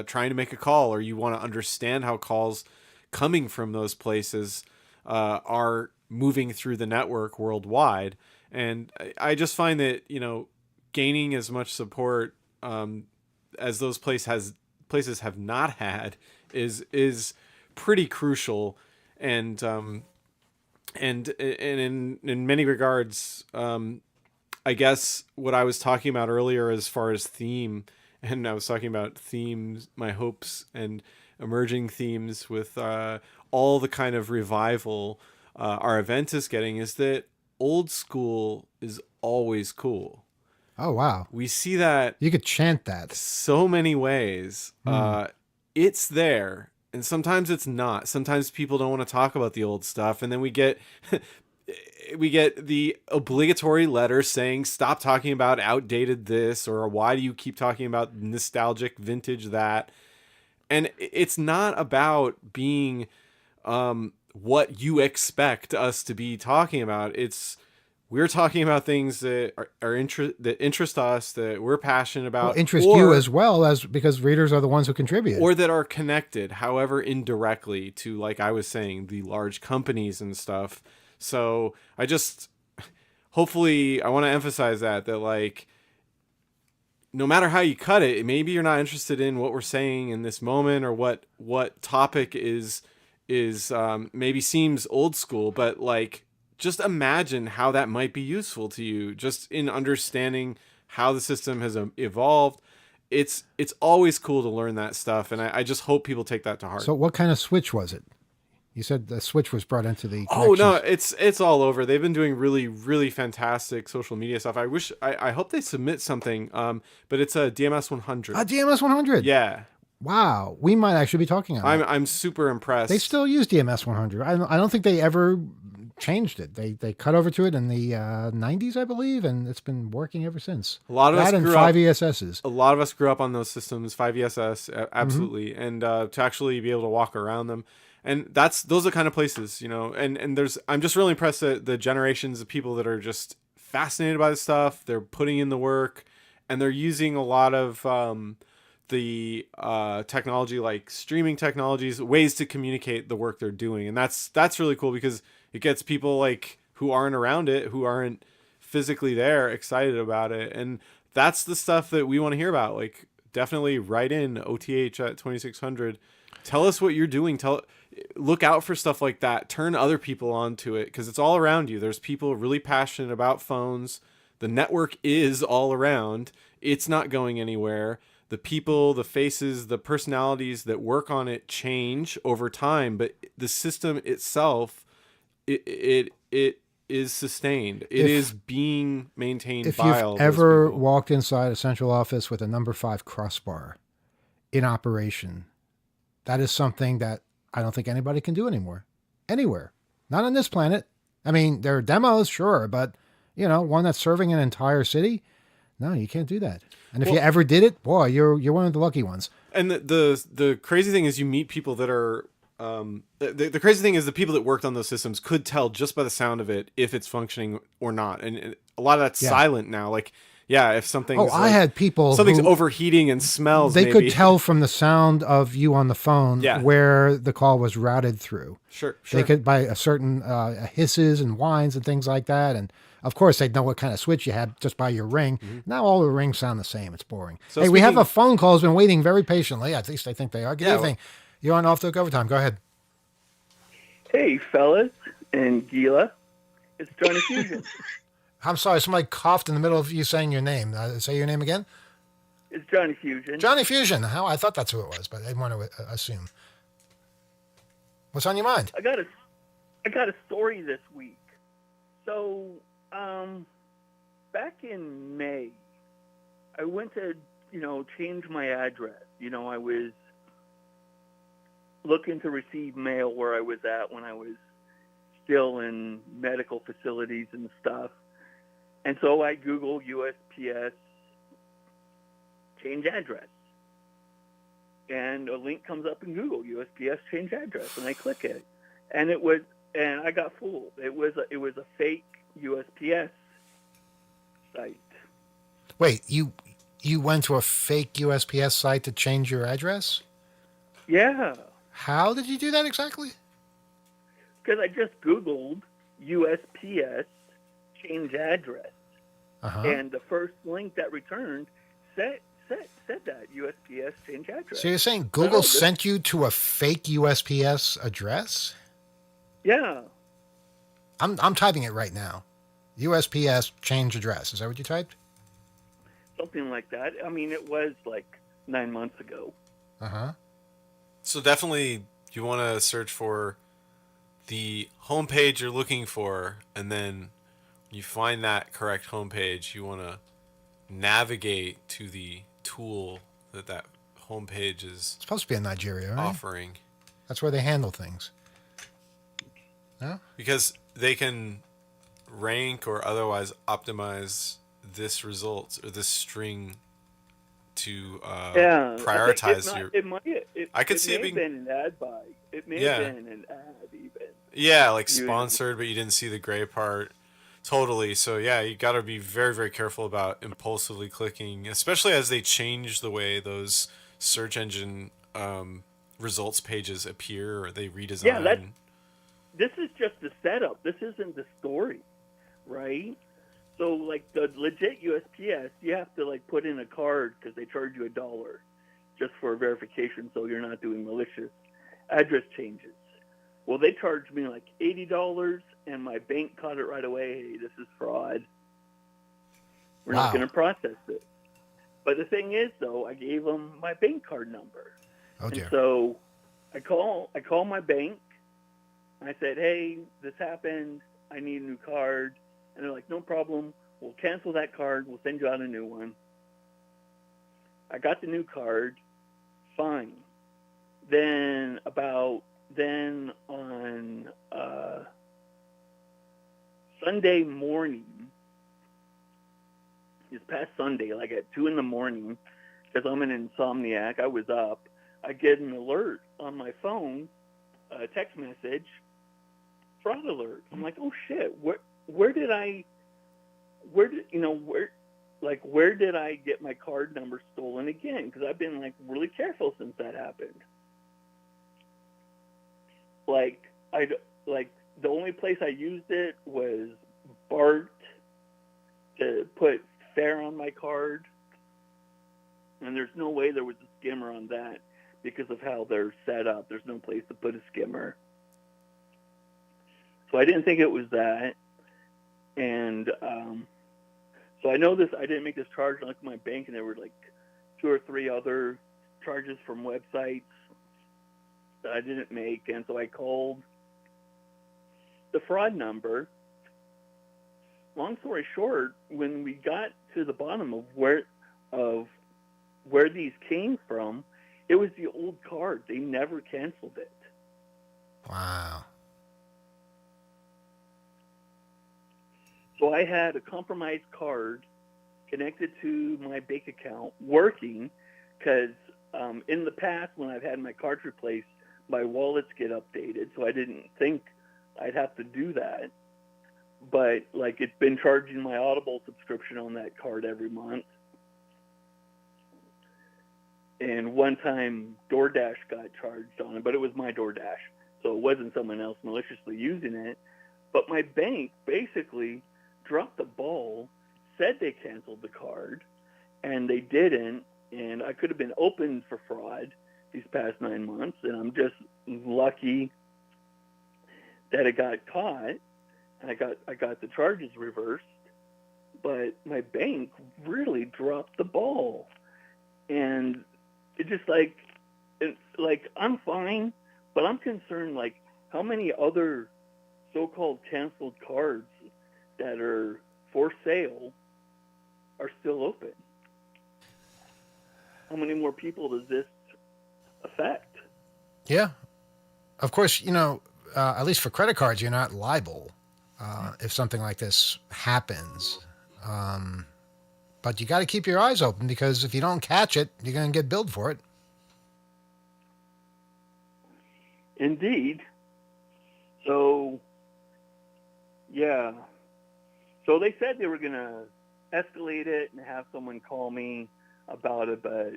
trying to make a call, or you want to understand how calls coming from those places are moving through the network worldwide. And I just find that, gaining as much support as those places have not had is pretty crucial. And in many regards, I guess what I was talking about earlier as far as theme, and I was talking about themes, my hopes and emerging themes with all the kind of revival our event is getting, is that old school is always cool. Oh, wow. We see that. You could chant that. So many ways. It's there, and sometimes it's not. Sometimes people don't want to talk about the old stuff, and then we get the obligatory letter saying, stop talking about outdated this, or why do you keep talking about nostalgic vintage that? And it's not about being what you expect us to be talking about. We're talking about things that that interest us, that we're passionate about, well, interest you as well, as because readers are the ones who contribute, or that are connected, however indirectly, to, like I was saying, the large companies and stuff. So hopefully I want to emphasize that like, no matter how you cut it, maybe you're not interested in what we're saying in this moment, or what topic is maybe seems old school, but like, just imagine how that might be useful to you, just in understanding how the system has evolved. It's always cool to learn that stuff, and I just hope people take that to heart. So what kind of Switch was it? You said the Switch was brought into the Oh, no, it's all over. They've been doing really, really fantastic social media stuff. I hope they submit something, but it's a DMS 100. A DMS 100? Yeah. Wow. We might actually be talking on it. I'm super impressed. They still use DMS 100. I don't think they ever changed it. They cut over to it in the 90s, I believe, and it's been working ever since. A lot of that us and grew 5ESSs. A lot of us grew up on those systems, 5ESS, absolutely, and to actually be able to walk around them. And those are the kind of places, and I'm just really impressed at the generations of people that are just fascinated by this stuff. They're putting in the work, and they're using a lot of the technology, like streaming technologies, ways to communicate the work they're doing. And that's really cool, because it gets people like who aren't around it, who aren't physically there, excited about it. And that's the stuff that we want to hear about. Like, definitely write in OTH at 2600. Tell us what you're doing. Look out for stuff like that. Turn other people onto it, because it's all around you. There's people really passionate about phones. The network is all around. It's not going anywhere. The people, the faces, the personalities that work on it change over time, but the system itself, it is sustained. It is being maintained if by you've all ever those people. walked inside a central office with a number 5 crossbar in operation, that is something that I don't think anybody can do anymore. Anywhere. Not on this planet. I mean, there are demos, sure, but, one that's serving an entire city, no, you can't do that. And if you ever did it, boy, you're one of the lucky ones. And the crazy thing is, you meet people that are The crazy thing is the people that worked on those systems could tell just by the sound of it if it's functioning or not, and a lot of that's Yeah. silent now. Like, yeah, if something's I had people something's who overheating and smells, they maybe. could tell from the sound of you on the phone Yeah. where the call was routed through. Sure. They could by a certain hisses and whines and things like that, and of course they'd know what kind of switch you had just by your ring. Now all the rings sound the same. It's boring. So hey, we have speaking- a phone call. Has been waiting very patiently. At least I think they are. Good Yeah, evening. You're on Off the Hook Overtime. Go ahead. Hey, fellas and Gila. It's Johnny Fusion. I'm sorry. Somebody coughed in the middle of you saying your name. Say your name again. It's Johnny Fusion. Johnny Fusion. How I thought that's who it was, but I didn't want to assume. What's on your mind? I got a story this week. So, back in May, I went to, change my address. I was looking to receive mail where I was at when I was still in medical facilities and stuff. And so I Google USPS change address. And a link comes up in Google, USPS change address, and I click it. And I got fooled. It was a fake USPS site. Wait, you went to a fake USPS site to change your address? Yeah, How did you do that exactly? because I just Googled USPS change address, Uh-huh. and the first link that returned said that USPS change address. So you're saying Google this- sent you to a fake USPS address? Yeah, I'm typing it right now. USPS change address. Is that what you typed? something like that. I mean, it was like 9 months ago. Uh-huh. So definitely you want to search for the homepage you're looking for, and then when you find that correct homepage, you want to navigate to the tool that homepage is It's supposed to be in Nigeria, right? offering, That's where they handle things. No? because they can rank or otherwise optimize this result or this string to Yeah, prioritize I your I could see it may being- have been an ad buy. It may Yeah. have been an ad even. Yeah, like You- sponsored, but you didn't see the gray part. Totally. So yeah, you got to be very, very careful about impulsively clicking, especially as they change the way those search engine results pages appear, or they redesign. Yeah, this is just the setup. This isn't the story, right? So, like the legit USPS, you have to like put in a card because they charge you $1 just for verification, so you're not doing malicious address changes. Well, they charged me like $80, and my bank caught it right away. Hey, this is fraud. We're Wow. not going to process it. But the thing is, though, I gave them my bank card number. Oh dear. And so I call my bank. And I said, hey, this happened. I need a new card. And they're like, no problem. We'll cancel that card. We'll send you out a new one. I got the new card. Fine. Then on Sunday morning, this past Sunday, like at 2 a.m, because I'm an insomniac, I was up. I get an alert on my phone, a text message, fraud alert. I'm like, oh shit, where did I get my card number stolen again? Because I've been like really careful since that happened. The only place I used it was BART to put fare on my card, and there's no way there was a skimmer on that because of how they're set up. There's no place to put a skimmer. So I didn't think it was that. And so I know this. I didn't make this charge. I looked at my bank, and there were like 2 or 3 other charges from websites that I didn't make. And so I called the fraud number. Long story short, when we got to the bottom of where these came from, it was the old card. They never canceled it. Wow. So I had a compromised card connected to my bank account working because in the past when I've had my cards replaced, my wallets get updated, so I didn't think I'd have to do that. But like, it's been charging my Audible subscription on that card every month. And one time DoorDash got charged on it, but it was my DoorDash, so it wasn't someone else maliciously using it. But my bank basically dropped the ball, said they canceled the card, and they didn't. And I could have been open for fraud these past 9 months, and I'm just lucky that it got caught, and I got the charges reversed. But my bank really dropped the ball, and it's just like, I'm fine, but I'm concerned, like, how many other so-called canceled cards that are for sale are still open? How many more people does this affect? Yeah. Of course, at least for credit cards, you're not liable if something like this happens. But you got to keep your eyes open, because if you don't catch it, you're going to get billed for it. Indeed. So, yeah. So they said they were going to escalate it and have someone call me about it, but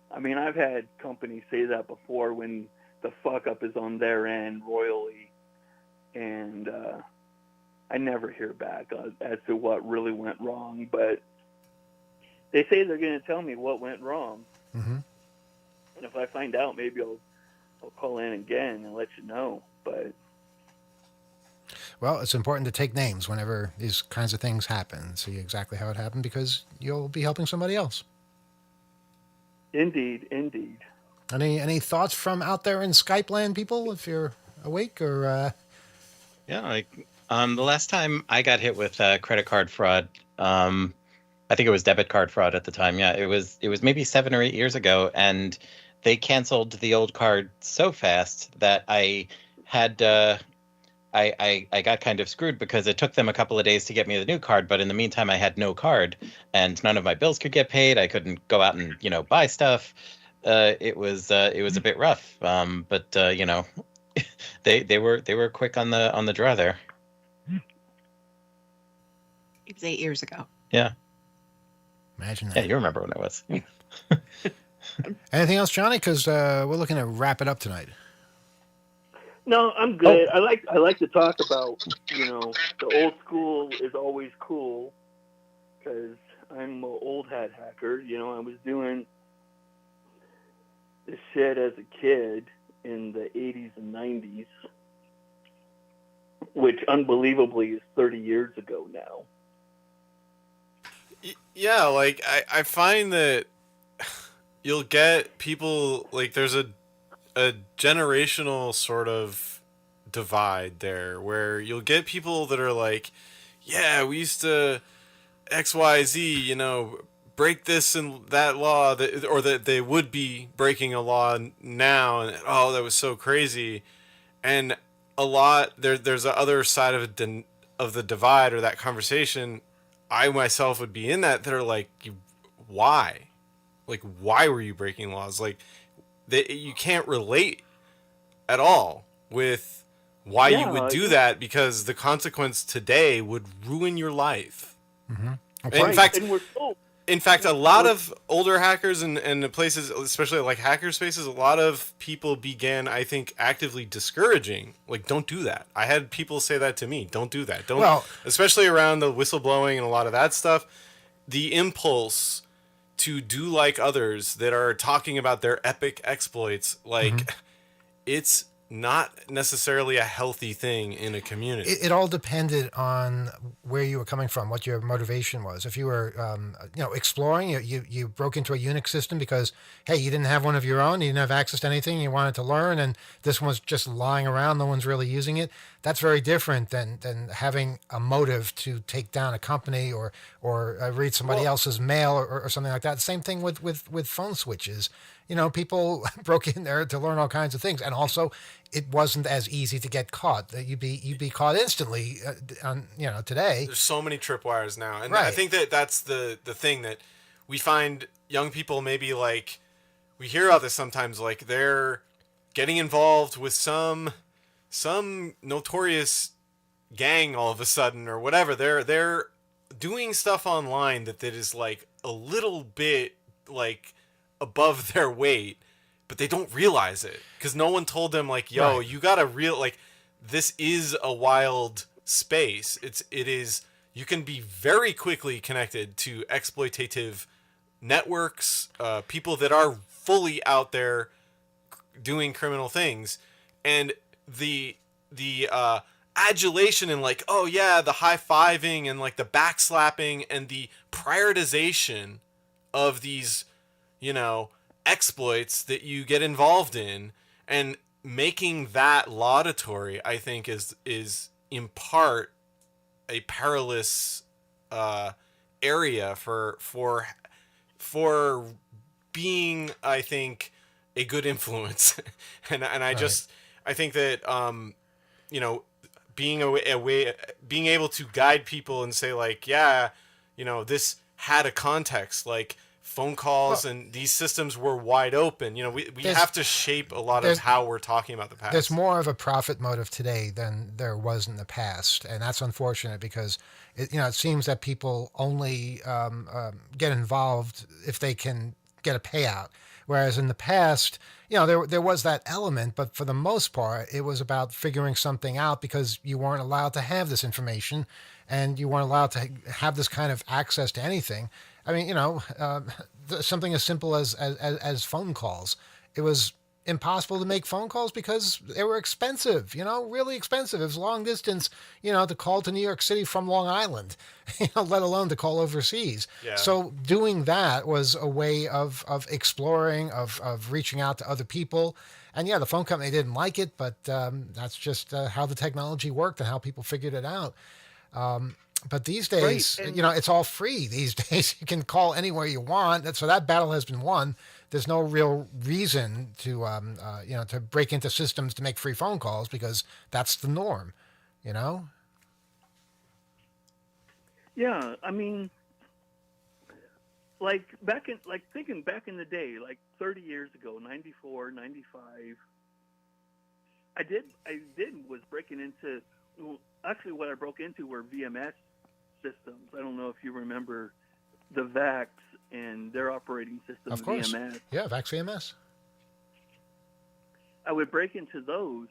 I mean, I've had companies say that before when the fuck up is on their end royally, and I never hear back as to what really went wrong, but they say they're going to tell me what went wrong. Mm-hmm. And if I find out, maybe I'll call in again and let you know. But well, it's important to take names whenever these kinds of things happen, see exactly how it happened, because you'll be helping somebody else. Indeed. Any thoughts from out there in Skype land, people, if you're awake? Or Yeah, the last time I got hit with credit card fraud, I think it was debit card fraud at the time. Yeah, it was maybe 7 or 8 years ago, and they canceled the old card so fast that I had I got kind of screwed, because it took them a couple of days to get me the new card, but in the meantime I had no card and none of my bills could get paid. I couldn't go out and buy stuff. It was a bit rough, but they were quick on the draw there. It was 8 years ago. Yeah. Imagine that. Yeah, you remember when it was. Anything else, Johnny? Because we're looking to wrap it up tonight. No, I'm good. I like to talk about, the old school is always cool, because I'm an old hat hacker. I was doing this shit as a kid in the 80s and 90s, which unbelievably is 30 years ago now. Yeah, like I find that you'll get people, like, there's a generational sort of divide there, where you'll get people that are like, yeah, we used to XYZ, break this and that law, or that they would be breaking a law now, and oh, that was so crazy. And a lot there's a other side of the divide, or that conversation. I myself would be in that are like, why? Like, why were you breaking laws? Like, you can't relate at all with why you would do that, because the consequence today would ruin your life. Mm-hmm. In fact, a lot of older hackers and places, especially like hacker spaces, a lot of people began, I think, actively discouraging, like, don't do that. I had people say that to me, don't do that. Especially around the whistleblowing and a lot of that stuff. The impulse to do like others that are talking about their epic exploits, like, it's not necessarily a healthy thing in a community. It all depended on where you were coming from, what your motivation was. If you were, exploring, you broke into a Unix system because, hey, you didn't have one of your own, you didn't have access to anything, you wanted to learn, and this one's just lying around, no one's really using it. That's very different than having a motive to take down a company or read somebody else's mail or something like that. Same thing with phone switches. People broke in there to learn all kinds of things, and also it wasn't as easy to get caught. You'd be caught instantly. Today there's so many tripwires now, and right. I think that's the thing that we find young people, maybe, like, we hear about this sometimes, like, they're getting involved with some notorious gang all of a sudden or whatever. They're doing stuff online that is like a little bit like above their weight, but they don't realize it because no one told them like, yo, Right. you gotta like, this is a wild space. It is, you can be very quickly connected to exploitative networks, people that are fully out there doing criminal things, and the adulation and like, oh yeah, the high-fiving and like the backslapping and the prioritization of these, you know, exploits that you get involved in, and making that laudatory, I think is in part a perilous area for being, I think, a good influence. and I just, I think that you know, being being able to guide people and say like, yeah, you know, this had a context, like phone calls, and these systems were wide open. You know, we have to shape a lot of how we're talking about the past. There's more of a profit motive today than there was in the past, and that's unfortunate because it seems that people only get involved if they can get a payout. Whereas in the past, there was that element, but for the most part, it was about figuring something out because you weren't allowed to have this information, and you weren't allowed to have this kind of access to anything. I mean, something as simple as phone calls. It was impossible to make phone calls because they were expensive, really expensive. It was long distance, to call to New York City from Long Island, let alone to call overseas. Yeah. So doing that was a way of exploring, of reaching out to other people. And yeah, the phone company didn't like it, but that's just how the technology worked and how people figured it out. But these days, it's all free. These days, you can call anywhere you want. So that battle has been won. There's no real reason to, to break into systems to make free phone calls because that's the norm, Yeah, I mean, thinking back in the day, like 30 years ago, 94, 95, I did was breaking into, actually what I broke into were VMS systems. I don't know if you remember the VAX and their operating system, of course. VMS. Yeah, VAX VMS. I would break into those,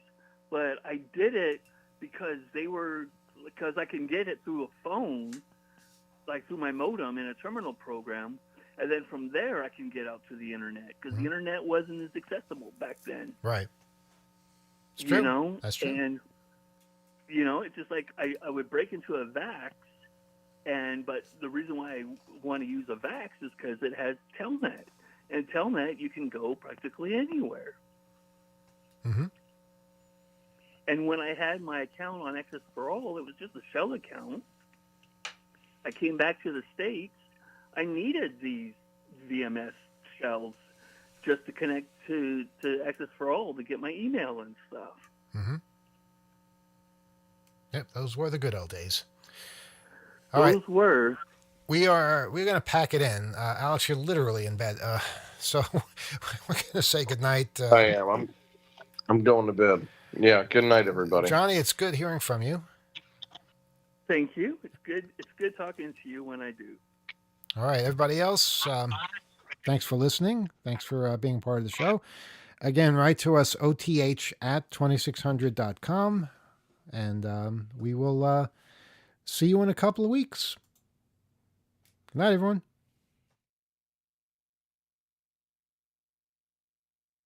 but I did it because I can get it through a phone, like through my modem in a terminal program, and then from there I can get out to the internet because the internet wasn't as accessible back then. Right. It's true. That's true. And it's just like I would break into a VAX, but the reason why I want to use a VAX is because it has Telnet, and Telnet you can go practically anywhere. Mm-hmm. And when I had my account on Access for All, it was just a shell account. I came back to the States. I needed these VMS shells just to connect to Access for All to get my email and stuff. Mm-hmm. Yep, those were the good old days. All right. Those were. We're going to pack it in. Alex, you're literally in bed. So we're going to say goodnight. I am. I'm going to bed. Yeah. Good night, everybody. Johnny, it's good hearing from you. Thank you. It's good talking to you when I do. All right, everybody else, thanks for listening. Thanks for being part of the show. Again, write to us, oth@2600.com, and we will see you in a couple of weeks. Good night, everyone.